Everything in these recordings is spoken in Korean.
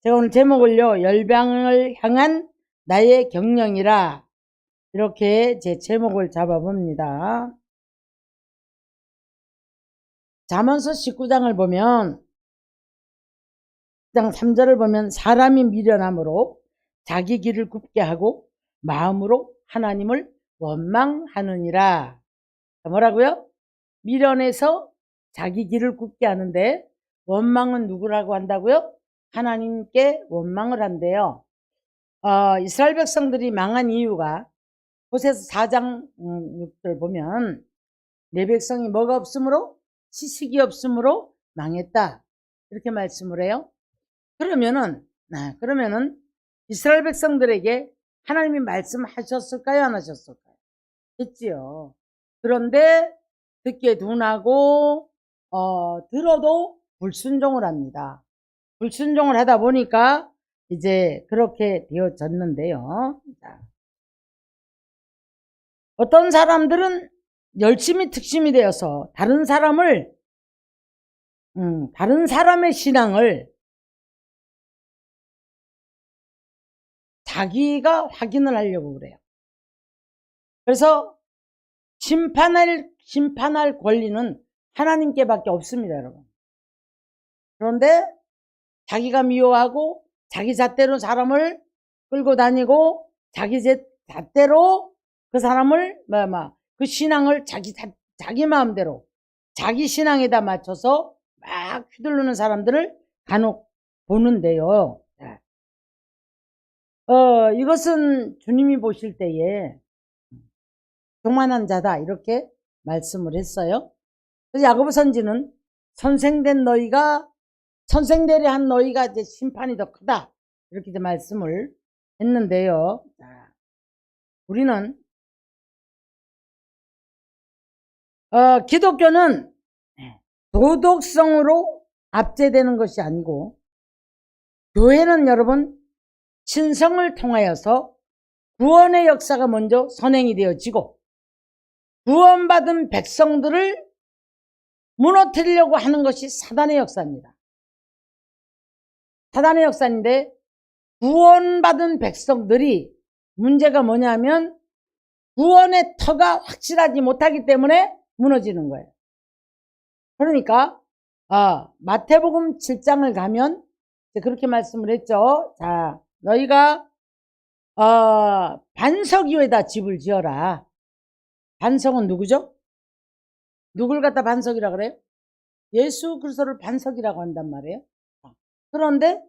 제가 오늘 제목을요, 열방을 향한 나의 경영이라, 이렇게 제 제목을 잡아봅니다. 잠언서 19장을 보면 19장 3절을 보면 사람이 미련함으로 자기 길을 굽게 하고 마음으로 하나님을 원망하느니라. 뭐라고요? 미련해서 자기 길을 굽게 하는데 원망은 누구라고 한다고요? 하나님께 원망을 한대요. 이스라엘 백성들이 망한 이유가 호세아서 4장 6절 보면 내 백성이 뭐가 없으므로? 지식이 없으므로 망했다, 이렇게 말씀을 해요. 그러면은 이스라엘 백성들에게 하나님이 말씀하셨을까요, 안 하셨을까요? 했지요. 그런데 듣게 둔하고 들어도 불순종을 합니다. 불순종을 하다 보니까 이제 그렇게 되어졌는데요. 자, 어떤 사람들은 열심히 특심이 되어서 다른 사람의 신앙을 자기가 확인을 하려고 그래요. 그래서 심판할 권리는 하나님께밖에 없습니다, 여러분. 그런데 자기가 미워하고 자기 잣대로 사람을 끌고 다니고 자기 잣대로 그 사람을 그 신앙을 자기 마음대로 자기 신앙에다 맞춰서 막 휘두르는 사람들을 간혹 보는데요. 이것은 주님이 보실 때에 교만한 자다, 이렇게 말씀을 했어요. 그래서 야고보 선지는 선생되려 한 너희가 이제 심판이 더 크다, 이렇게 이제 말씀을 했는데요. 우리는 기독교는 도덕성으로 압제되는 것이 아니고, 교회는 여러분 신성을 통하여서 구원의 역사가 먼저 선행이 되어지고 구원받은 백성들을 무너뜨리려고 하는 것이 사단의 역사입니다. 사단의 역사인데, 구원받은 백성들이 문제가 뭐냐면 구원의 터가 확실하지 못하기 때문에 무너지는 거예요. 그러니까 마태복음 7장을 가면 그렇게 말씀을 했죠. 자, 너희가 반석 위에다 집을 지어라. 반석은 누구죠? 누굴 갖다 반석이라 그래요? 예수 그리스도를 반석이라고 한단 말이에요. 그런데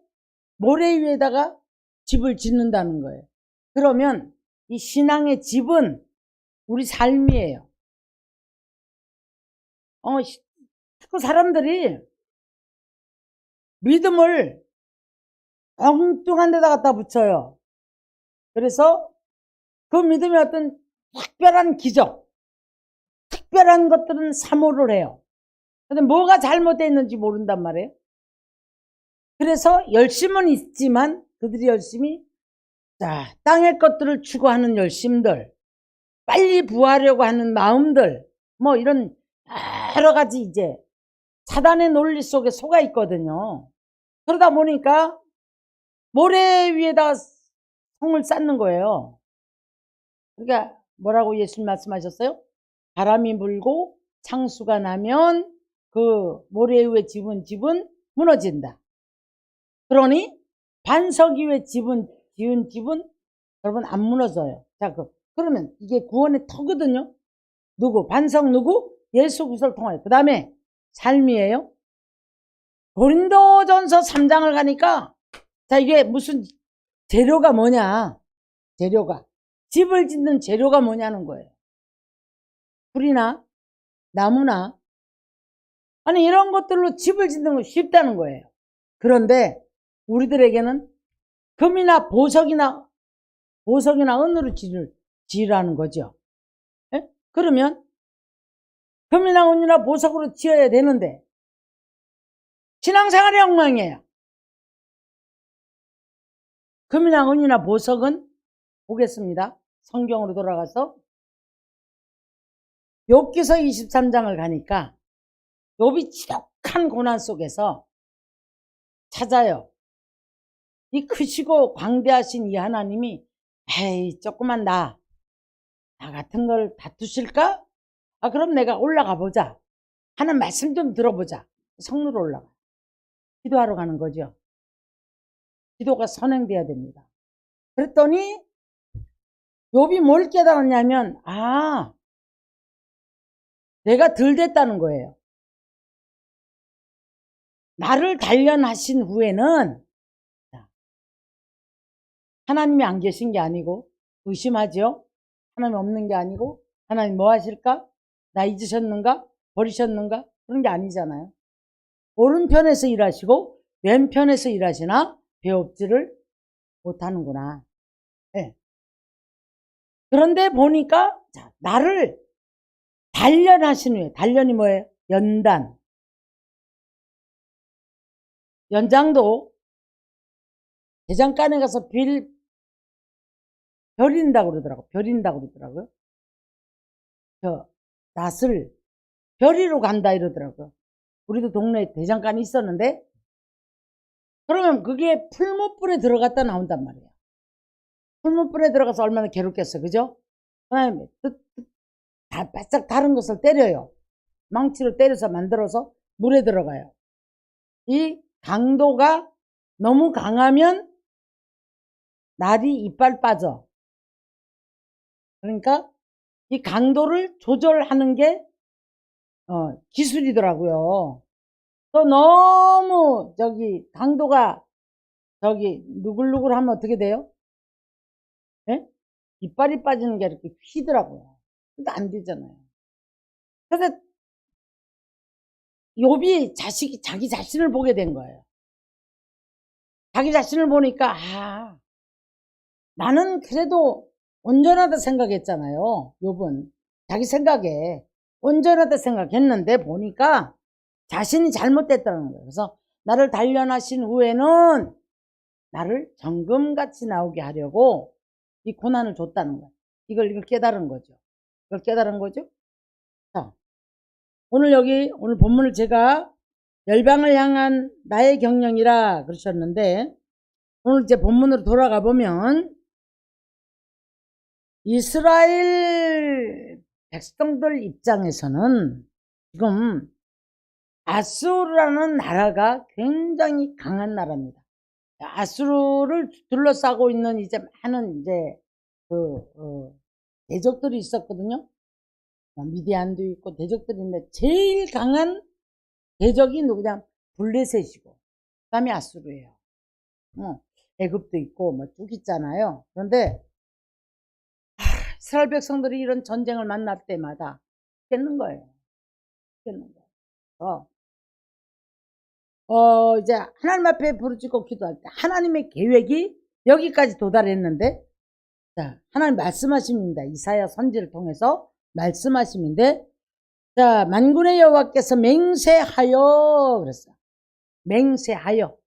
모래 위에다가 집을 짓는다는 거예요. 그러면 이 신앙의 집은 우리 삶이에요. 그 사람들이 믿음을 엉뚱한 데다 갖다 붙여요. 그래서 그 믿음이 어떤 특별한 기적, 특별한 것들은 사모를 해요. 근데 뭐가 잘못되어 있는지 모른단 말이에요. 그래서 열심은 있지만 그들이 열심히 땅의 것들을 추구하는 열심들, 빨리 부하려고 하는 마음들, 이런 여러 가지 이제 사단의 논리 속에 속아 있거든요. 그러다 보니까 모래 위에다 성을 쌓는 거예요. 그러니까 뭐라고 예수님 말씀하셨어요? 바람이 불고 창수가 나면 그 모래 위에 지은 집은 무너진다. 그러니 반석 위에 지은 집은 여러분 안 무너져요. 자, 그러면 이게 구원의 터거든요. 누구? 반석 누구? 예수 그리스도를 통하여. 그 다음에 삶이에요. 고린도전서 3장을 가니까 이게 무슨 재료가 뭐냐? 집을 짓는 재료가 뭐냐는 거예요. 불이나 나무나 이런 것들로 집을 짓는 거 쉽다는 거예요. 그런데 우리들에게는 금이나 보석이나 은으로 지으라는 거죠. 예? 그러면 금이나 은이나 보석으로 지어야 되는데 신앙생활이 엉망이에요. 금이나 은이나 보석은 보겠습니다. 성경으로 돌아가서 욥기서 23장을 가니까 욥이 지독한 고난 속에서 찾아요. 이 크시고 광대하신 이 하나님이 에이 조그만 나 같은 걸 다투실까? 아 그럼 내가 올라가 보자. 하는 말씀 좀 들어보자. 성루로 올라가. 기도하러 가는 거죠. 기도가 선행돼야 됩니다. 그랬더니 욥이 뭘 깨달았냐면 내가 덜 됐다는 거예요. 나를 단련하신 후에는 하나님이 안 계신 게 아니고 의심하죠. 하나님 없는 게 아니고 하나님 뭐 하실까? 나 잊으셨는가? 버리셨는가? 그런 게 아니잖아요. 오른편에서 일하시고 왼편에서 일하시나 배웁지를 못하는구나. 네. 그런데 보니까 나를 단련하신 후에, 단련이 뭐예요? 연단. 연장도 대장간에 가서 벼린다고 그러더라고. 벼린다고 그러더라고요. 낫을 벼리로 간다 이러더라고요. 우리도 동네에 대장간이 있었는데 그러면 그게 풀무불에 들어갔다 나온단 말이에요. 풀무불에 들어가서 얼마나 괴롭겠어. 그죠? 그 다음에 다 바짝 다른 것을 때려요. 망치로 때려서 만들어서 물에 들어가요. 이 강도가 너무 강하면 날이 이빨 빠져. 그러니까 이 강도를 조절하는 게 기술이더라고요. 또 너무 강도가 누글누글 하면 어떻게 돼요? 네? 이빨이 빠지는 게 이렇게 휘더라고요. 근데 안 되잖아요. 그래서 욥이 자기 자신을 보게 된 거예요. 자기 자신을 보니까 나는 그래도 온전하다 생각했잖아요. 욥은 자기 생각에 온전하다 생각했는데 보니까 자신이 잘못됐다는 거예요. 그래서 나를 단련하신 후에는 나를 정금같이 나오게 하려고 이 고난을 줬다는 거예요. 이걸 깨달은 거죠. 이걸 깨달은 거죠. 자, 오늘 본문을 제가 열방을 향한 나의 경영이라 그러셨는데 오늘 이제 본문으로 돌아가 보면 이스라엘 백성들 입장에서는 지금 아수르라는 나라가 굉장히 강한 나라입니다. 아수르를 둘러싸고 있는 이제 많은 대적들이 있었거든요. 미디안도 있고 대적들이 있는데 제일 강한 대적이 누구냐? 블레셋이고 그 다음에 아수르예요. 애굽도 있고 뭐 쭉 있잖아요. 그런데 이스라엘 백성들이 이런 전쟁을 만날 때마다 깨는 거예요. 깨는 거예요. 이제 하나님 앞에 부르짖고 기도할 때 하나님의 계획이 여기까지 도달했는데 자, 하나님 말씀하십니다. 이사야 선지를 통해서 말씀하심인데 자, 만군의 여호와께서 맹세하여 그랬어요. 맹세하여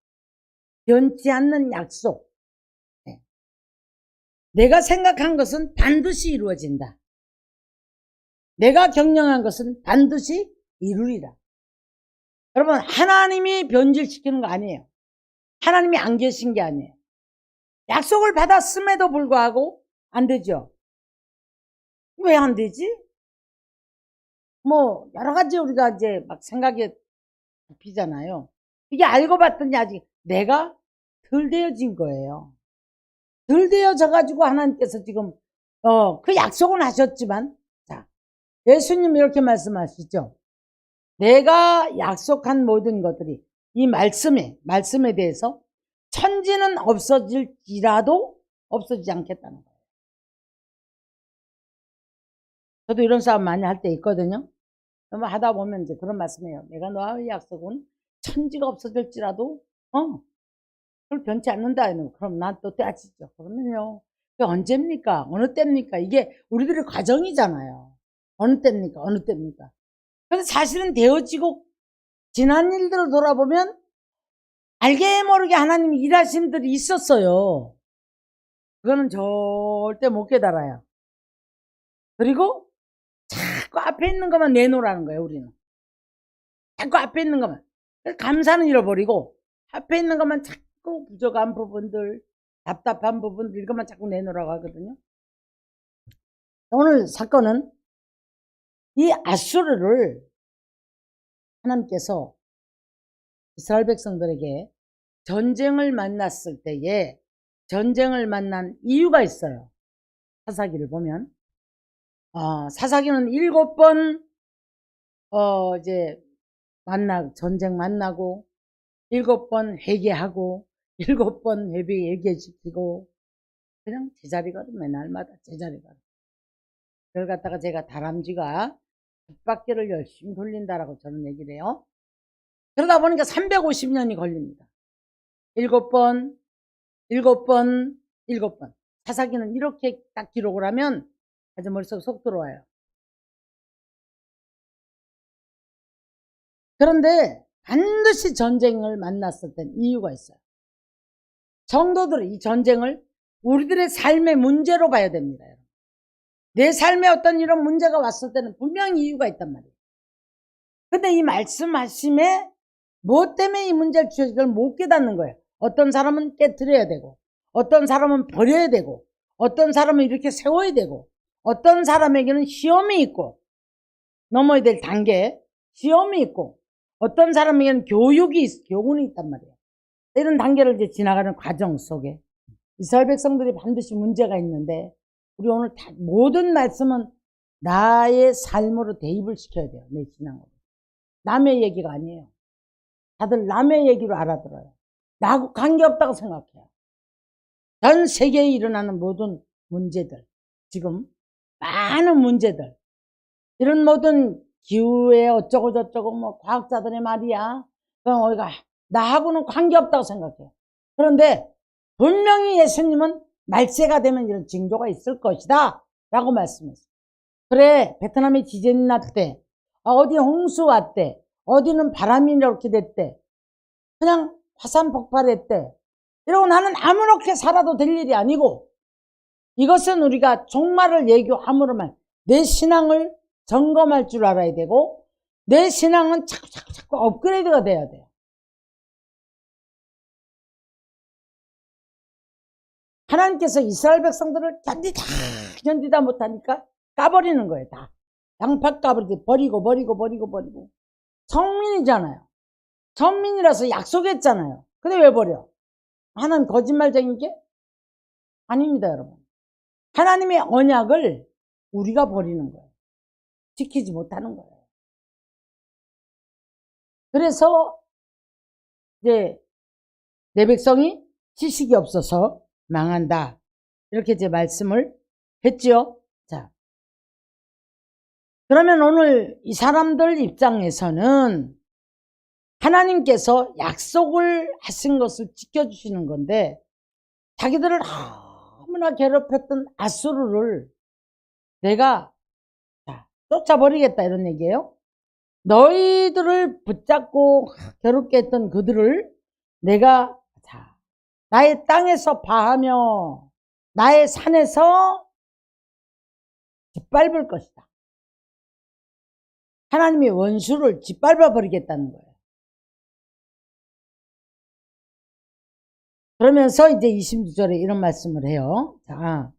변치 않는 약속. 네. 내가 생각한 것은 반드시 이루어진다. 내가 경영한 것은 반드시 이루리라. 여러분 하나님이 변질시키는 거 아니에요. 하나님이 안 계신 게 아니에요. 약속을 받았음에도 불구하고 안 되죠. 왜 안 되지? 뭐 여러 가지 우리가 이제 막 생각에 굽히잖아요. 이게 알고 봤더니 아직 내가 덜 되어진 거예요. 덜 되어져 가지고 하나님께서 지금 그 약속은 하셨지만 자 예수님 이렇게 말씀하시죠. 내가 약속한 모든 것들이 이 말씀에 대해서 천지는 없어질지라도 없어지지 않겠다는 거예요. 저도 이런 싸움 많이 할 때 있거든요. 하다 보면 이제 그런 말씀이에요. 내가 너와의 약속은 천지가 없어질지라도 그걸 변치 않는다. 그럼 난 또 떼아치죠. 그러면요. 그게 언제입니까? 어느 때입니까? 이게 우리들의 과정이잖아요. 어느 때입니까? 어느 때입니까? 그래서 사실은 되어지고 지난 일들을 돌아보면 알게 모르게 하나님이 일하신 분들이 있었어요. 그거는 절대 못 깨달아요. 그리고 자꾸 앞에 있는 것만 내놓으라는 거예요. 우리는 자꾸 앞에 있는 것만. 감사는 잃어버리고 앞에 있는 것만 자꾸 자꾸 부족한 부분들, 답답한 부분들 이것만 자꾸 내놓으라고 하거든요. 오늘 사건은 이 아수르를 하나님께서 이스라엘 백성들에게 전쟁을 만났을 때에 전쟁을 만난 이유가 있어요. 사사기를 보면 사사기는 7번 이제 전쟁 만나고 7번 회개하고 7번 회개시키고 그냥 제자리거든. 맨날마다 제자리거든. 그걸 갖다가 제가 다람쥐가 쳇바퀴를 열심히 돌린다라고 저는 얘기를 해요. 그러다 보니까 350년이 걸립니다. 7번, 7번, 7번. 사사기는 이렇게 딱 기록을 하면 아주 머릿속에 쏙 들어와요. 그런데 반드시 전쟁을 만났을 땐 이유가 있어요. 성도들은 이 전쟁을 우리들의 삶의 문제로 봐야 됩니다. 내 삶에 어떤 이런 문제가 왔을 때는 분명히 이유가 있단 말이에요. 근데 이 말씀하심에 무엇 때문에 이 문제를 주셔서 그걸 못 깨닫는 거예요. 어떤 사람은 깨트려야 되고, 어떤 사람은 버려야 되고, 어떤 사람은 이렇게 세워야 되고, 어떤 사람에게는 시험이 있고, 넘어야 될 단계, 시험이 있고, 어떤 사람에게는 교훈이 있단 말이에요. 이런 단계를 이제 지나가는 과정 속에 이스라엘 백성들이 반드시 문제가 있는데, 우리 오늘 모든 말씀은 나의 삶으로 대입을 시켜야 돼요. 내 신앙으로. 남의 얘기가 아니에요. 다들 남의 얘기로 알아들어요. 나하고 관계없다고 생각해요. 전 세계에 일어나는 모든 문제들, 지금 많은 문제들, 이런 모든 기후에 어쩌고 저쩌고 뭐 과학자들의 말이야. 그럼 우리가 나하고는 관계없다고 생각해요. 그런데 분명히 예수님은 말세가 되면 이런 징조가 있을 것이다 라고 말씀했어요. 그래, 베트남에 지진이 났대, 어디 홍수 왔대, 어디는 바람이 이렇게 됐대, 그냥 화산 폭발했대, 이러고 나는 아무렇게 살아도 될 일이 아니고, 이것은 우리가 종말을 예교함으로만 내 신앙을 점검할 줄 알아야 되고, 내 신앙은 자꾸 업그레이드가 돼야 돼요. 하나님께서 이스라엘 백성들을 견디다 못하니까 까버리는 거예요. 다 양파 까버리고 버리고. 성민이잖아요. 성민이라서 약속했잖아요. 근데 왜 버려? 하나님 거짓말쟁인 게? 아닙니다, 여러분. 하나님의 언약을 우리가 버리는 거예요. 지키지 못하는 거예요. 그래서 이제 내 백성이 지식이 없어서 망한다, 이렇게 제 말씀을 했지요. 자, 그러면 오늘 이 사람들 입장에서는 하나님께서 약속을 하신 것을 지켜주시는 건데, 자기들을 너무나 괴롭혔던 아수르를 내가 쫓아버리겠다, 이런 얘기예요. 너희들을 붙잡고 괴롭게 했던 그들을 내가 나의 땅에서 파하며 나의 산에서 짓밟을 것이다. 하나님이 원수를 짓밟아 버리겠다는 거예요. 그러면서 이제 26절에 이런 말씀을 해요. 자,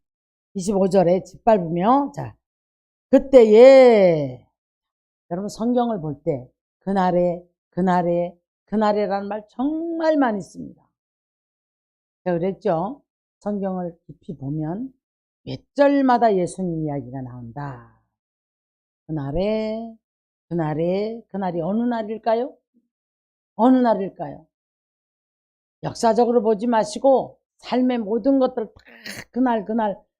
25절에 짓밟으며, 자, 그때에, 여러분 성경을 볼 때 그날에라는 말 정말 많이 씁니다. 제가 그랬죠. 성경을 깊이 보면 몇 절마다 예수님 이야기가 나온다. 그날이 어느 날일까요? 어느 날일까요? 역사적으로 보지 마시고 삶의 모든 것들을 다 그날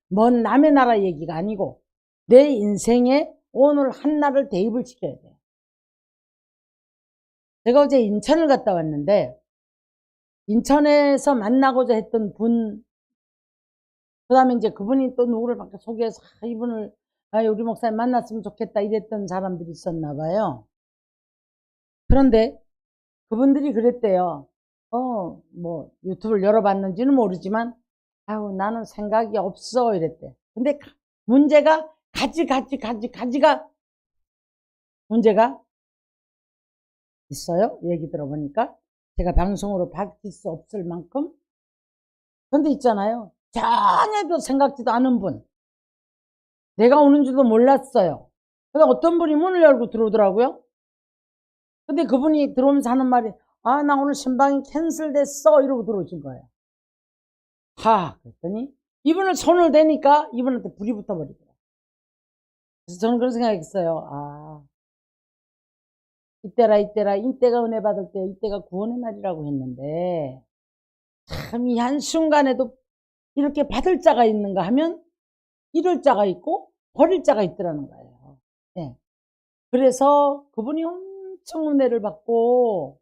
먼 남의 나라 얘기가 아니고 내 인생에 오늘 한날을 대입을 시켜야 돼요. 제가 어제 인천을 갔다 왔는데, 인천에서 만나고자 했던 분, 그 다음에 이제 그분이 또 누구를 막 소개해서 이분을 우리 목사님 만났으면 좋겠다 이랬던 사람들이 있었나 봐요. 그런데 그분들이 그랬대요. 뭐 유튜브를 열어봤는지는 모르지만 나는 생각이 없어 이랬대. 근데 문제가 가지가 문제가 있어요. 얘기 들어보니까 제가 방송으로 밝힐 수 없을 만큼. 근데 있잖아요. 전혀도 생각지도 않은 분. 내가 오는 줄도 몰랐어요. 근데 어떤 분이 문을 열고 들어오더라고요. 근데 그분이 들어오면서 하는 말이, 아, 나 오늘 신방이 캔슬됐어. 이러고 들어오신 거예요. 그랬더니 이분을 손을 대니까 이분한테 불이 붙어버리더라고요. 그래서 저는 그런 생각했어요. 이때라 이때가 은혜 받을 때, 이때가 구원의 날이라고 했는데 참 이 한순간에도 이렇게 받을 자가 있는가 하면 잃을 자가 있고 버릴 자가 있더라는 거예요. 네. 그래서 그분이 엄청 은혜를 받고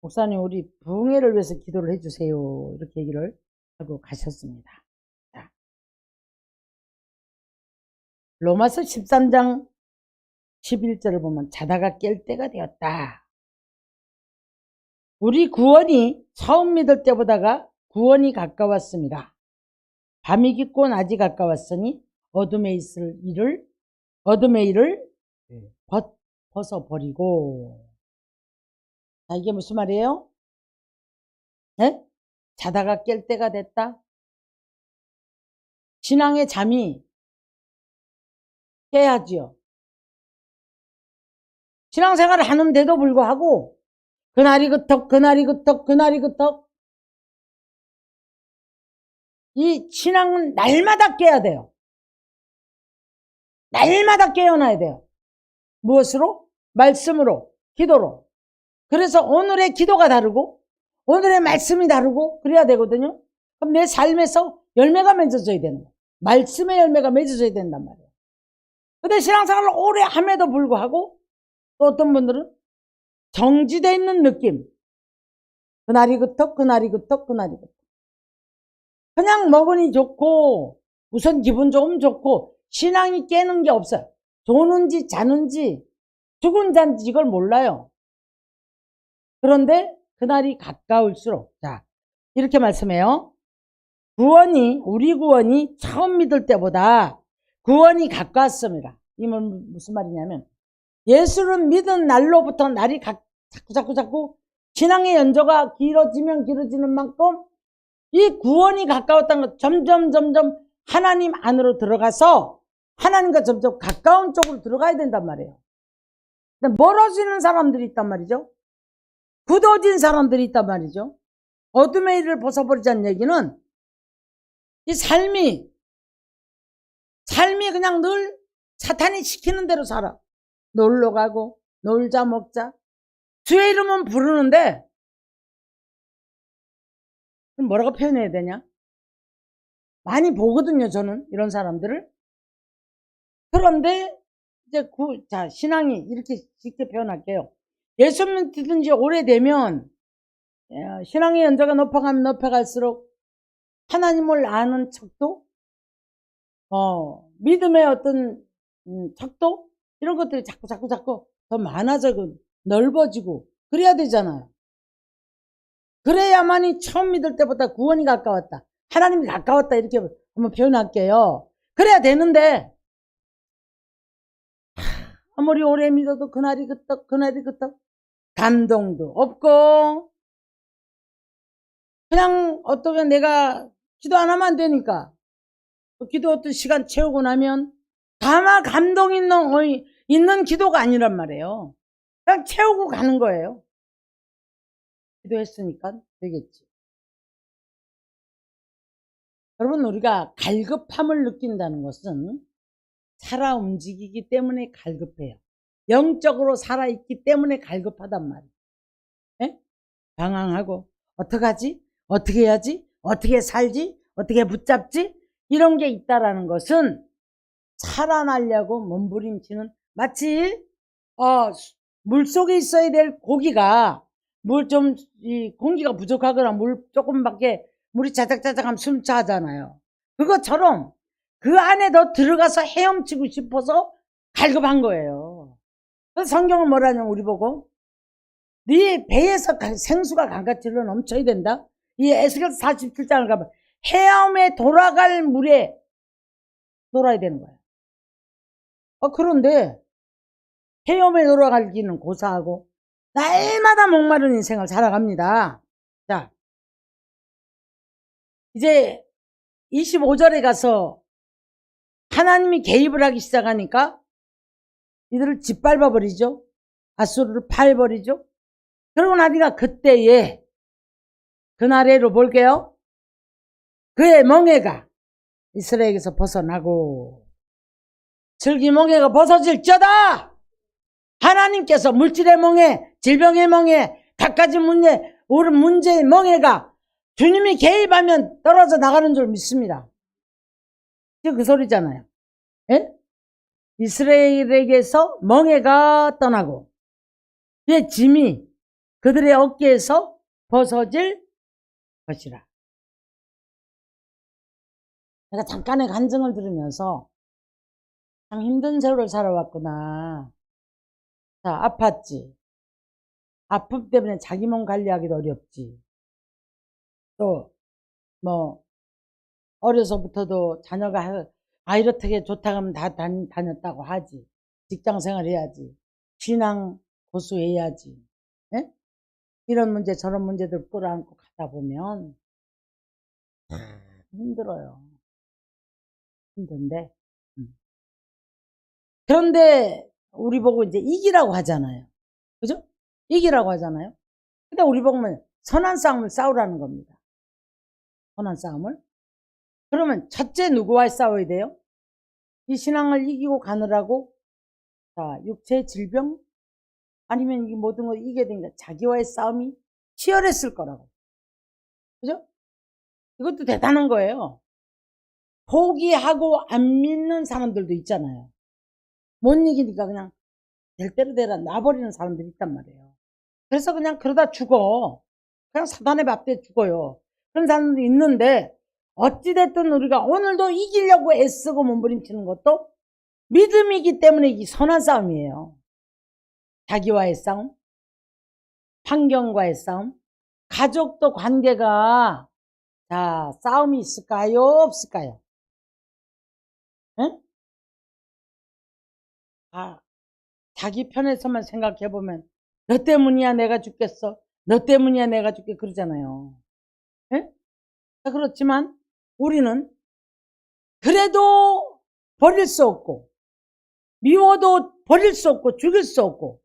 목사님 우리 부흥회를 위해서 기도를 해주세요 이렇게 얘기를 하고 가셨습니다. 자, 로마서 13장 11절을 보면 자다가 깰 때가 되었다. 우리 구원이 처음 믿을 때보다가 구원이 가까웠습니다. 밤이 깊고 낮이 가까웠으니 어둠의 일을 벗어버리고. 자, 이게 무슨 말이에요? 네? 자다가 깰 때가 됐다. 신앙의 잠이 깨야지요. 신앙생활을 하는데도 불구하고 그날이 그턱 이 신앙은 날마다 깨야 돼요. 날마다 깨어나야 돼요. 무엇으로? 말씀으로, 기도로. 그래서 오늘의 기도가 다르고 오늘의 말씀이 다르고 그래야 되거든요. 그럼 내 삶에서 열매가 맺어져야 되는 거예요. 말씀의 열매가 맺어져야 된단 말이에요. 근데 신앙생활을 오래 함에도 불구하고 또 어떤 분들은 정지되어 있는 느낌. 그날이 그턱 그냥 먹으니 좋고 우선 기분 좋으면 좋고 신앙이 깨는 게 없어요. 조는지 자는지 죽은 잔지 이걸 몰라요. 그런데 그날이 가까울수록, 자, 이렇게 말씀해요. 우리 구원이 처음 믿을 때보다 구원이 가까웠습니다. 이 말은 무슨 말이냐면 예수를 믿은 날로부터 날이 자꾸 신앙의 연조가 길어지는 만큼 이 구원이 가까웠다는 것, 점점 하나님 안으로 들어가서 하나님과 점점 가까운 쪽으로 들어가야 된단 말이에요. 근데 멀어지는 사람들이 있단 말이죠. 굳어진 사람들이 있단 말이죠. 어둠의 일을 벗어버리자는 얘기는 이 삶이 그냥 늘 사탄이 시키는 대로 살아. 놀러 가고 놀자 먹자 주의 이름은 부르는데 뭐라고 표현해야 되냐? 많이 보거든요. 저는 이런 사람들을. 그런데 이제 신앙이 이렇게 쉽게 표현할게요. 예수 믿은 지 오래되면 신앙의 연자가 높아가면 높아갈수록 하나님을 아는 척도 믿음의 어떤 척도 이런 것들이 자꾸 더 많아지고 넓어지고 그래야 되잖아요. 그래야만이 처음 믿을 때보다 구원이 가까웠다. 하나님이 가까웠다. 이렇게 한번 표현할게요. 그래야 되는데 아무리 오래 믿어도 그날이 그떡 감동도 없고 그냥 어떻게 내가 기도 안 하면 안 되니까 기도 어떤 시간 채우고 나면 다만 감동 있는 기도가 아니란 말이에요. 그냥 채우고 가는 거예요. 기도했으니까 되겠지. 여러분 우리가 갈급함을 느낀다는 것은 살아 움직이기 때문에 갈급해요. 영적으로 살아있기 때문에 갈급하단 말이에요. 네? 방황하고 어떡하지? 어떻게 해야지? 어떻게 살지? 어떻게 붙잡지? 이런 게 있다라는 것은 살아나려고 몸부림치는 마치 물속에 있어야 될 고기가 공기가 부족하거나 물 조금밖에 물이 자작자작하면 숨차잖아요. 그것처럼 그 안에 더 들어가서 헤엄치고 싶어서 갈급한 거예요. 그래서 성경은 뭐라냐면 우리 보고 네 배에서 생수가 강같이로 넘쳐야 된다. 이 에스겔 47장을 가면 헤엄에 돌아갈 물에 놀아야 되는 거예요. 그런데 헤엄에 돌아가기는 고사하고 날마다 목마른 인생을 살아갑니다. 자, 이제 25절에 가서 하나님이 개입을 하기 시작하니까 이들을 짓밟아 버리죠. 아수르를 파해버리죠. 그러고 나니까 그때에 그날에로 볼게요. 그의 멍에가 이스라엘에게서 벗어나고 슬기멍에가 벗어질지어다. 하나님께서 물질의 멍에, 질병의 멍에, 갖가지 문제의 멍에가 주님이 개입하면 떨어져 나가는 줄 믿습니다. 그 소리잖아요. 예? 이스라엘에게서 멍에가 떠나고 그의 짐이 그들의 어깨에서 벗어질 것이라. 내가 잠깐의 간증을 들으면서 참 힘든 세월을 살아왔구나. 자, 아팠지. 아픔 때문에 자기 몸 관리하기도 어렵지. 또 어려서부터도 자녀가 이렇게 좋다고 하면 다 다녔다고 하지. 직장생활 해야지. 신앙 고수해야지. 예? 이런 문제 저런 문제들 끌어안고 가다 보면 힘들어요. 힘든데 그런데 우리 보고 이제 이기라고 하잖아요. 그죠? 이기라고 하잖아요. 근데 우리 보면 선한 싸움을 싸우라는 겁니다. 선한 싸움을. 그러면 첫째 누구와 싸워야 돼요? 이 신앙을 이기고 가느라고 자, 육체의 질병 아니면 이 모든 걸 이겨야 되니까 자기와의 싸움이 치열했을 거라고. 그죠? 이것도 대단한 거예요. 포기하고 안 믿는 사람들도 있잖아요. 못 이기니까 그냥 될 대로 되라 놔버리는 사람들이 있단 말이에요. 그래서 그냥 그러다 죽어. 그냥 사단의 밥때 죽어요. 그런 사람들이 있는데 어찌됐든 우리가 오늘도 이기려고 애쓰고 몸부림치는 것도 믿음이기 때문에 이 선한 싸움이에요. 자기와의 싸움, 환경과의 싸움, 가족도 관계가 자 싸움이 있을까요? 없을까요? 응? 자기 편에서만 생각해보면 너 때문이야 내가 죽겠어. 너 때문이야 내가 죽게 그러잖아요. 예? 그렇지만 우리는 그래도 버릴 수 없고 미워도 버릴 수 없고 죽일 수 없고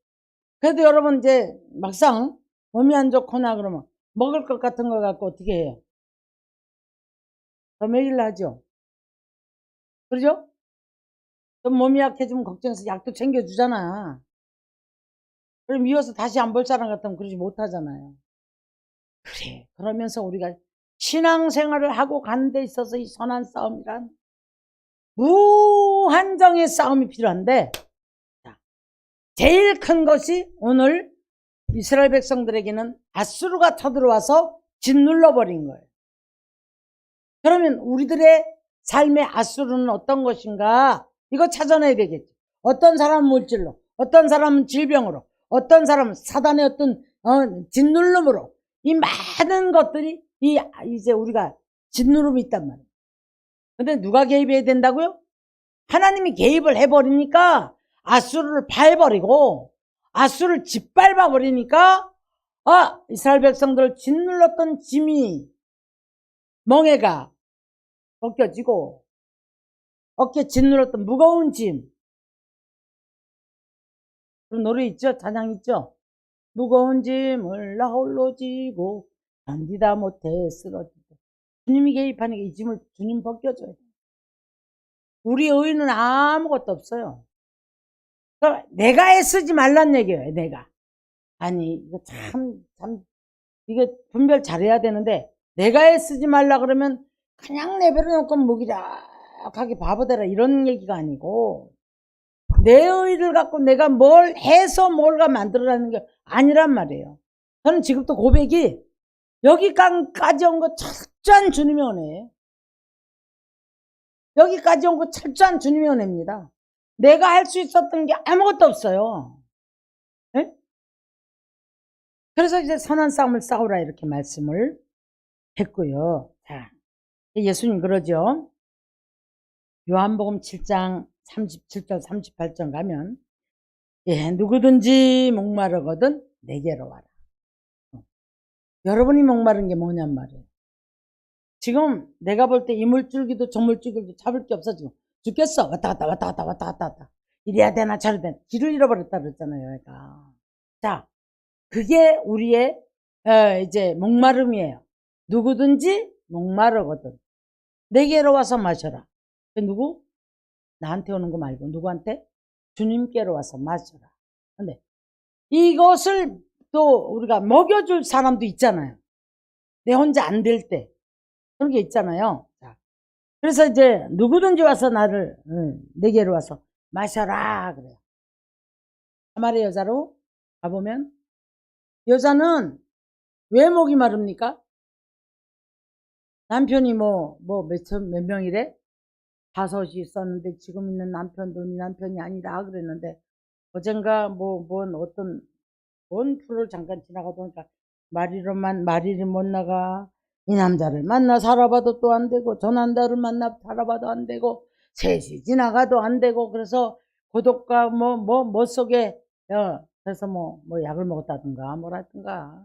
그래도 여러분 이제 막상 몸이 안 좋거나 그러면 먹을 것 같은 거 갖고 어떻게 해요? 더 먹이려 하죠. 그러죠? 좀 몸이 약해지면 걱정해서 약도 챙겨주잖아. 그럼 미워서 다시 안 볼 사람 같으면 그러지 못하잖아요. 그래. 그러면서 우리가 신앙생활을 하고 가는 데 있어서 이 선한 싸움이란 무한정의 싸움이 필요한데 제일 큰 것이 오늘 이스라엘 백성들에게는 아수르가 쳐들어와서 짓눌러버린 거예요. 그러면 우리들의 삶의 아수르는 어떤 것인가? 이거 찾아내야 되겠죠. 어떤 사람은 물질로, 어떤 사람은 질병으로, 어떤 사람은 사단의 어떤 짓누름으로 이 많은 것들이 이제 우리가 짓누름이 있단 말이에요. 근데 누가 개입해야 된다고요? 하나님이 개입을 해버리니까 아수르를 파해버리고 아수르를 짓밟아 버리니까 이스라엘 백성들을 짓눌렀던 짐이 멍에가 벗겨지고 어깨에 짓눌렀던 무거운 짐 그런 노래 있죠? 찬양 있죠? 무거운 짐을 나 홀로 지고 견디다 못해 쓰러지고 주님이 개입하니까 이 짐을 주님 벗겨줘야 돼. 우리 의인은 아무것도 없어요. 그러니까 내가 애쓰지 말란 얘기예요. 내가 아니 이거 참 이게 분별 잘해야 되는데 내가 애쓰지 말라 그러면 그냥 내버려놓고 무기력하게 바보되라 이런 얘기가 아니고 내 의를 갖고 내가 뭘 해서 뭘가 만들어라는 게 아니란 말이에요. 저는 지금도 고백이 여기까지 온 거 철저한 주님의 은혜예요. 여기까지 온 거 철저한 주님의 은혜입니다. 내가 할 수 있었던 게 아무것도 없어요. 네? 그래서 이제 선한 싸움을 싸우라 이렇게 말씀을 했고요. 자, 예수님 그러죠. 요한복음 7장 37절 38절 가면 누구든지 목마르거든 내게로 와라. 여러분이 목마른 게 뭐냔 말이에요. 지금 내가 볼 때 이물줄기도 저물줄기도 잡을 게 없어. 지금 죽겠어. 왔다 갔다 왔다 갔다 왔다 갔다 왔다. 이래야 되나 저래야 되나. 길을 잃어버렸다 그랬잖아요. 얘가. 자, 그게 우리의 이제 목마름이에요. 누구든지 목마르거든. 내게로 와서 마셔라. 누구? 나한테 오는 거 말고 누구한테? 주님께로 와서 마셔라. 근데 이것을 또 우리가 먹여줄 사람도 있잖아요. 내 혼자 안 될 때. 그런 게 있잖아요. 자, 그래서 이제 누구든지 와서 나를 내게로 와서 마셔라 그래요. 사마리아 여자로 가보면 여자는 왜 목이 마릅니까? 남편이 몇 명이래? 5이 있었는데 지금 있는 남편도 네 남편이 아니다 그랬는데 어젠가 뭔 프로를 잠깐 지나가다 보니까 말일이 못 나가. 이 남자를 만나 살아봐도 또 안 되고 저 남자를 만나 살아봐도 안 되고 셋이 지나가도 안 되고 그래서 고독과 속에 그래서 약을 먹었다든가 뭐라든가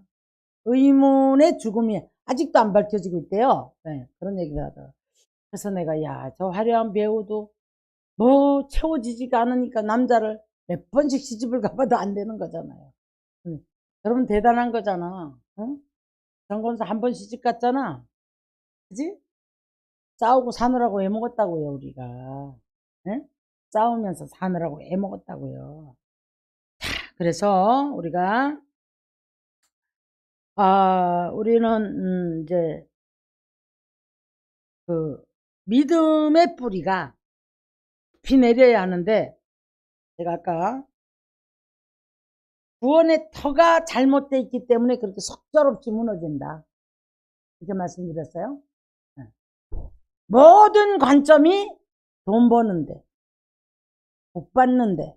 의문의 죽음이 아직도 안 밝혀지고 있대요. 네, 그런 얘기를 하더라고요. 그래서 내가 야, 저 화려한 배우도 채워지지가 않으니까 남자를 몇 번씩 시집을 가봐도 안 되는 거잖아요. 여러분 대단한 거잖아. 응? 정권사 한 번 시집 갔잖아. 그지? 싸우고 사느라고 애먹었다고요 우리가. 응? 싸우면서 사느라고 애먹었다고요. 자, 그래서 우리가 우리는 이제 그 믿음의 뿌리가 비 내려야 하는데 제가 아까 구원의 터가 잘못되어 있기 때문에 그렇게 속절없이 무너진다 이렇게 말씀드렸어요. 모든 관점이 돈 버는데 복 받는데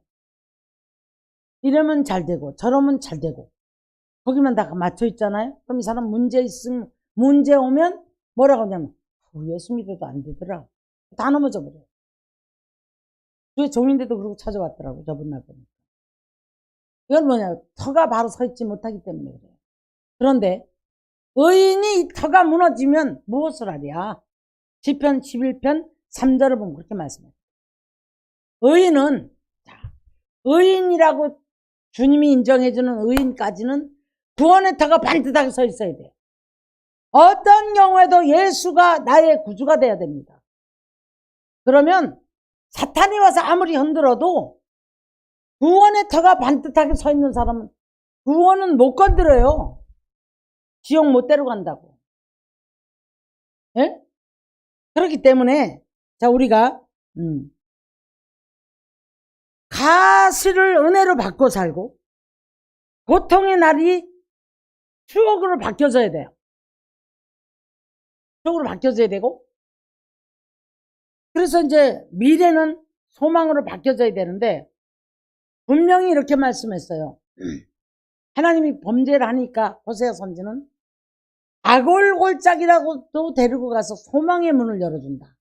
이러면 잘 되고 저러면 잘 되고 거기만 다 맞춰 있잖아요. 그럼 이 사람 문제 오면 뭐라고 하냐면 예수 믿어도 안 되더라. 다 넘어져 버려요. 주의 종인데도 그러고 찾아왔더라고 저번 날 보니까. 이건 뭐냐, 터가 바로 서 있지 못하기 때문에 그래요. 그런데 의인이 이 터가 무너지면 무엇을 하랴? 시편 11편 3절을 보면 그렇게 말씀해요. 의인이라고 주님이 인정해주는 의인까지는 구원의 터가 반듯하게 서 있어야 돼요. 어떤 경우에도 예수가 나의 구주가 돼야 됩니다. 그러면 사탄이 와서 아무리 흔들어도 구원의 터가 반듯하게 서 있는 사람은 구원은 못 건드려요. 지옥 못 데려간다고. 예? 그렇기 때문에 자 우리가 가시를 은혜로 바꿔 살고 고통의 날이 추억으로 바뀌어져야 돼요. 추억으로 바뀌어져야 되고 그래서 이제 미래는 소망으로 바뀌어져야 되는데 분명히 이렇게 말씀했어요. 하나님이 범죄를 하니까 호세아 선지는 아골골짝이라고도 데리고 가서 소망의 문을 열어준다.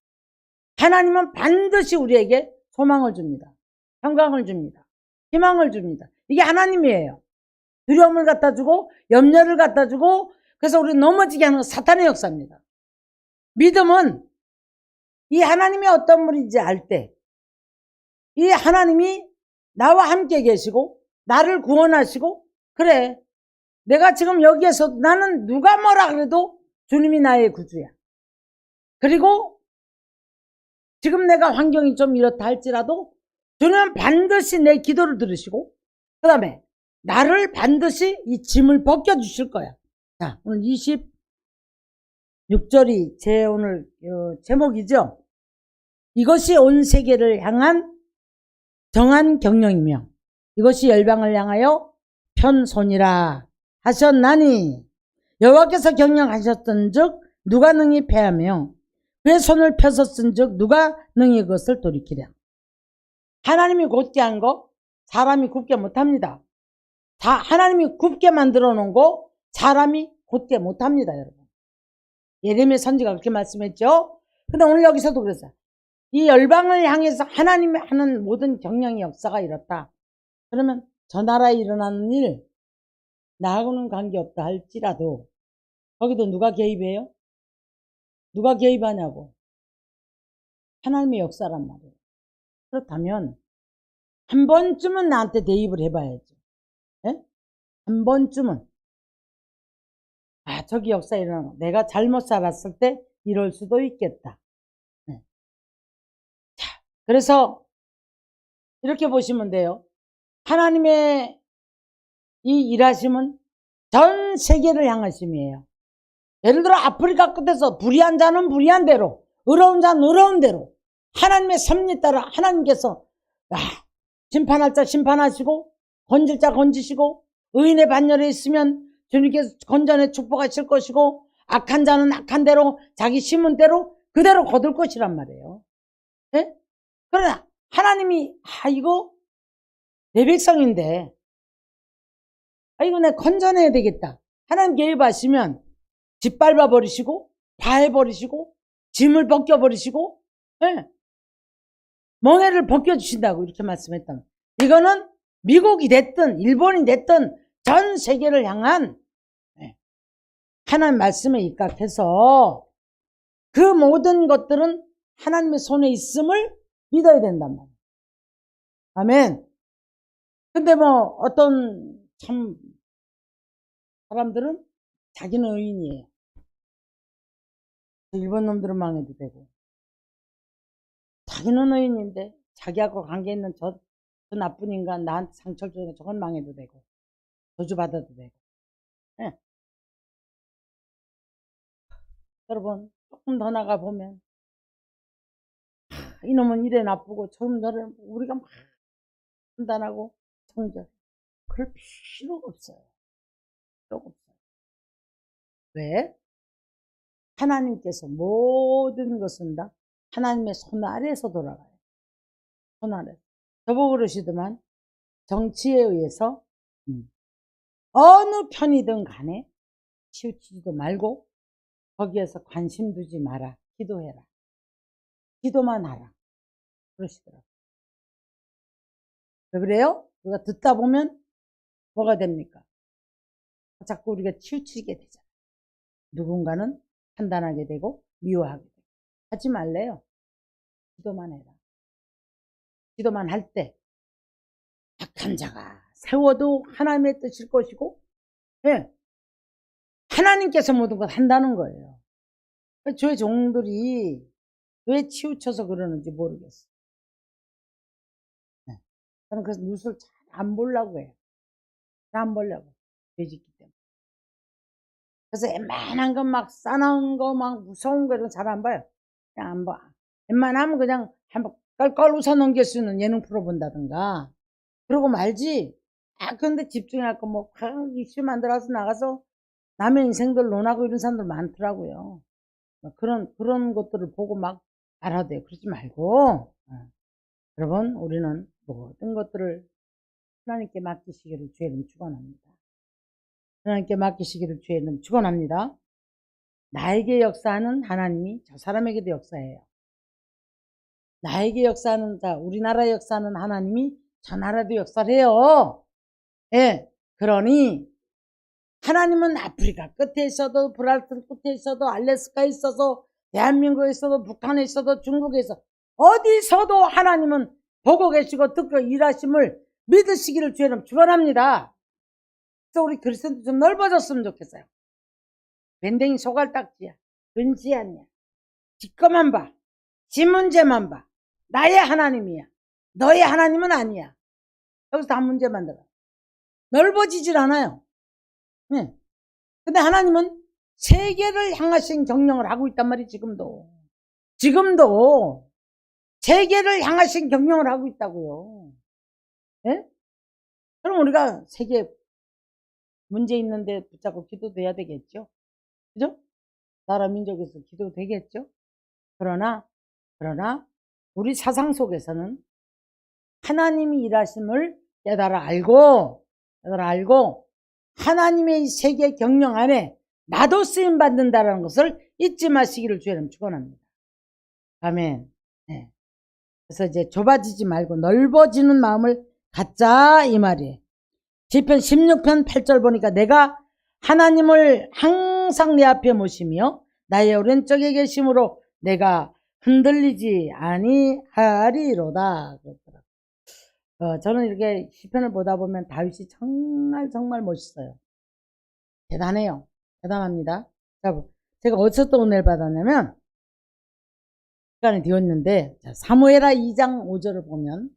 하나님은 반드시 우리에게 소망을 줍니다. 평강을 줍니다. 희망을 줍니다. 이게 하나님이에요. 두려움을 갖다 주고 염려를 갖다 주고 그래서 우리 넘어지게 하는 건 사탄의 역사입니다. 믿음은 이 하나님이 어떤 분인지 알 때 이 하나님이 나와 함께 계시고 나를 구원하시고 그래 내가 지금 여기에서 나는 누가 뭐라 그래도 주님이 나의 구주야. 그리고 지금 내가 환경이 좀 이렇다 할지라도 주님은 반드시 내 기도를 들으시고 그 다음에 나를 반드시 이 짐을 벗겨주실 거야. 자, 오늘 26절이 제 오늘 제목이죠. 이것이 온 세계를 향한 정한 경영이며 이것이 열방을 향하여 편손이라 하셨나니 여호와께서 경영하셨던즉 누가 능히 패하며 그의 손을 펴섰은즉 누가 능히 그것을 돌이키랴. 하나님이 곧게 한 거 사람이 굽게 못합니다. 하나님이 굽게 만들어 놓은 거 사람이 곧게 못합니다. 여러분 예레미야 선지가 그렇게 말씀했죠. 근데 오늘 여기서도 그랬어요. 이 열방을 향해서 하나님이 하는 모든 경영의 역사가 이렇다. 그러면 저 나라에 일어나는 일 나하고는 관계없다 할지라도 거기도 누가 개입해요? 누가 개입하냐고? 하나님의 역사란 말이에요. 그렇다면 한 번쯤은 나한테 대입을 해봐야지. 예? 한 번쯤은 저기 역사 일어나는 거. 내가 잘못 살았을 때 이럴 수도 있겠다. 예. 자, 그래서 이렇게 보시면 돼요. 하나님의 이 일하심은 전 세계를 향하심이에요. 예를 들어 아프리카 끝에서 불의한 자는 불의한 대로, 의로운 자는 의로운 대로 하나님의 섭리에 따라 하나님께서 심판할 자 심판하시고 건질 자 건지시고 의인의 반열에 있으면 주님께서 건전에 축복하실 것이고 악한 자는 악한 대로 자기 심은 대로 그대로 거둘 것이란 말이에요. 네? 그러나 하나님이 이거 내 백성인데 이거 내가 건전해야 되겠다. 하나님 개입하시면 짓밟아 버리시고 파해 버리시고 짐을 벗겨 버리시고 네. 멍에를 벗겨주신다고 이렇게 말씀했다. 이거는 미국이 됐든 일본이 됐든 전 세계를 향한 하나님 말씀에 입각해서 그 모든 것들은 하나님의 손에 있음을 믿어야 된단 말이에요. 아멘. 근데 뭐 어떤 참 사람들은 자기는 의인이에요. 일본 놈들은 망해도 되고 자기는 의인인데 자기하고 관계 있는 저 나쁜 인간 나한테 상처를 주는 저건 망해도 되고 저주받아도 되고 네. 여러분 조금 더 나가보면 이놈은 이래 나쁘고 저놈은 우리가 막 판단하고 정죄 그럴 필요가 없어요. 필요가 없어요. 왜? 하나님께서 모든 것은 다 하나님의 손 아래에서 돌아가요. 손 아래. 저보고 그러시더만 정치에 의해서 어느 편이든 간에 치우치지도 말고 거기에서 관심 두지 마라. 기도해라. 기도만 하라. 그러시더라고요. 왜 그래요? 우리가 듣다 보면 뭐가 됩니까? 자꾸 우리가 치우치게 되잖아요. 누군가는 판단하게 되고 미워하게 되고. 하지 말래요. 기도만 해라. 기도만 할 때 악한 자가 세워도 하나님의 뜻일 것이고 예, 하나님께서 모든 것 한다는 거예요. 저의 종들이 왜 치우쳐서 그러는지 모르겠어요. 네. 저는 그래서 뉴스를 잘 안 보려고 해요. 잘 안 보려고. 죄짓기 때문에. 그래서 웬만한 거 막 싸나운 거 막 무서운 거는 잘 안 봐요. 그냥 안 봐. 웬만하면 그냥 한번 깔깔 웃어 넘길 수 있는 예능 프로 본다든가 그러고 말지. 그런데 집중할 거 뭐 이슈 만들어서 나가서 남의 인생들 논하고 이런 사람들 많더라고요. 그런 것들을 보고 막 알아야 돼요. 그러지 말고 여러분 우리는 모든 것들을 하나님께 맡기시기를 주의 이름 축원합니다. 하나님께 맡기시기를 주의 이름 축원합니다. 나에게 역사하는 하나님이 저 사람에게도 역사해요. 나에게 역사하는 우리나라에 역사하는 하나님이 저 나라도 역사를 해요. 예, 그러니 하나님은 아프리카 끝에 있어도 브라질 끝에 있어도 알래스카에 있어도 대한민국에 있어도 북한에 있어도 중국에 있어도 어디서도 하나님은 보고 계시고 듣고 일하심을 믿으시기를 주님 축원합니다. 그래서 우리 그리스도도 좀 넓어졌으면 좋겠어요. 밴댕이 소갈딱지야. 근지 않냐. 지 것만 봐. 지 문제만 봐. 나의 하나님이야. 너의 하나님은 아니야. 여기서 다 문제 만들어. 넓어지질 않아요. 네. 근데 하나님은 세계를 향하신 경영을 하고 있단 말이에요. 지금도 세계를 향하신 경영을 하고 있다고요. 네? 그럼 우리가 세계 문제 있는데 붙잡고 기도도 해야 되겠죠. 그죠? 나라 민족에서 기도 되겠죠. 그러나 우리 사상 속에서는 하나님이 일하심을 깨달아 알고 하나님의 이 세계 경영 안에 나도 쓰임 받는다는 것을 잊지 마시기를 주님 축원합니다. 아멘. 네. 그래서 이제 좁아지지 말고 넓어지는 마음을 갖자 이 말이에요. 시편 16편 8절 보니까 내가 하나님을 항상 내 앞에 모시며 나의 오른쪽에 계심으로 내가 흔들리지 아니하리로다. 저는 이렇게 시편을 보다 보면 다윗이 정말 멋있어요. 대단해요. 대단합니다. 자, 제가 어디서 또 은혜를 받았냐면 시간이 되었는데 사무엘하 2장 5절을 보면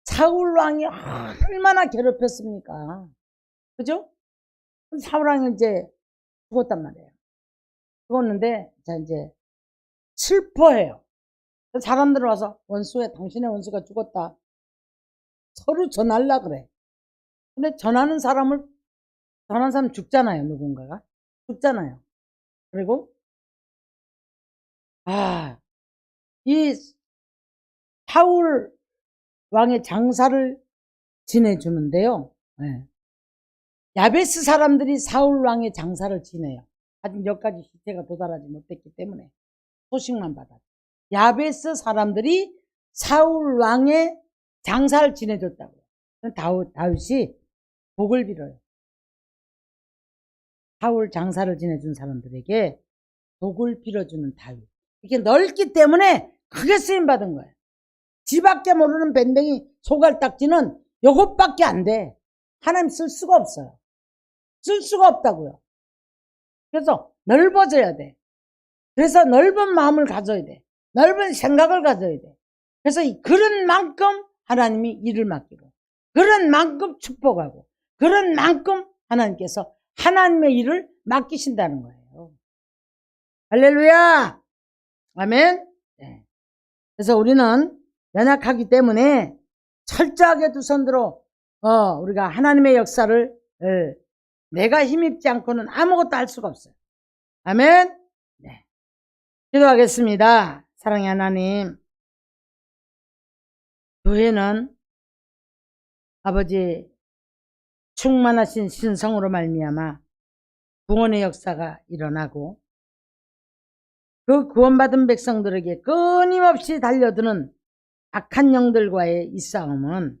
사울 왕이 얼마나 괴롭혔습니까? 그죠? 사울 왕이 이제 죽었단 말이에요. 죽었는데 자 이제 슬퍼해요. 사람들 와서 당신의 원수가 죽었다. 서로 전하려 그래. 근데 전하는 사람 죽잖아요. 누군가가 죽잖아요. 그리고 이 사울 왕의 장사를 지내주는데요. 네. 야베스 사람들이 사울 왕의 장사를 지내요. 아직 여기까지 시체가 도달하지 못했기 때문에 소식만 받았죠. 야베스 사람들이 사울 왕의 장사를 지내줬다고요. 다윗이 복을 빌어요. 사울 장사를 지내준 사람들에게 복을 빌어주는 다윗. 이렇게 넓기 때문에 크게 쓰임받은 거예요. 지밖에 모르는 밴댕이 소갈딱지는 요것밖에 안 돼. 하나님 쓸 수가 없어요. 쓸 수가 없다고요. 그래서 넓어져야 돼. 그래서 넓은 마음을 가져야 돼. 넓은 생각을 가져야 돼. 그래서 그런 만큼 하나님이 일을 맡기고, 그런 만큼 축복하고, 그런 만큼 하나님께서 하나님의 일을 맡기신다는 거예요. 할렐루야! 아멘? 네. 그래서 우리는 연약하기 때문에 철저하게 두 손들어 우리가 하나님의 역사를 내가 힘입지 않고는 아무것도 할 수가 없어요. 아멘? 네. 기도하겠습니다. 사랑의 하나님, 교회는 아버지 충만하신 신성으로 말미암아 구원의 역사가 일어나고 그 구원받은 백성들에게 끊임없이 달려드는 악한 영들과의 이 싸움은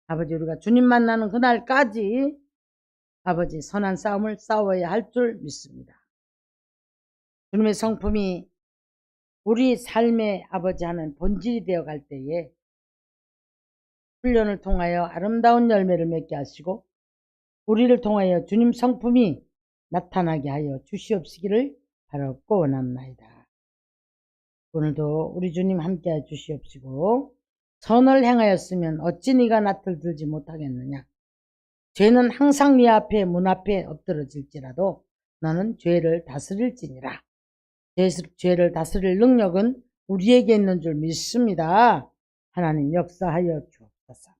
아버지 우리가 주님 만나는 그날까지 아버지 선한 싸움을 싸워야 할 줄 믿습니다. 주님의 성품이 우리 삶의 아버지 하는 본질이 되어갈 때에 훈련을 통하여 아름다운 열매를 맺게 하시고 우리를 통하여 주님 성품이 나타나게 하여 주시옵시기를 바라옵고 원합나이다. 오늘도 우리 주님 함께하여 주시옵시고 선을 행하였으면 어찌 네가 낯을 들지 못하겠느냐. 죄는 항상 네 앞에 문 앞에 엎드러질지라도 너는 죄를 다스릴지니라. 죄를 다스릴 능력은 우리에게 있는 줄 믿습니다. 하나님 역사하여 주옵소서.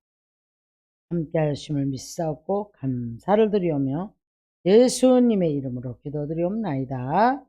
함께하심을 믿사옵고 감사를 드리오며 예수님의 이름으로 기도드리옵나이다.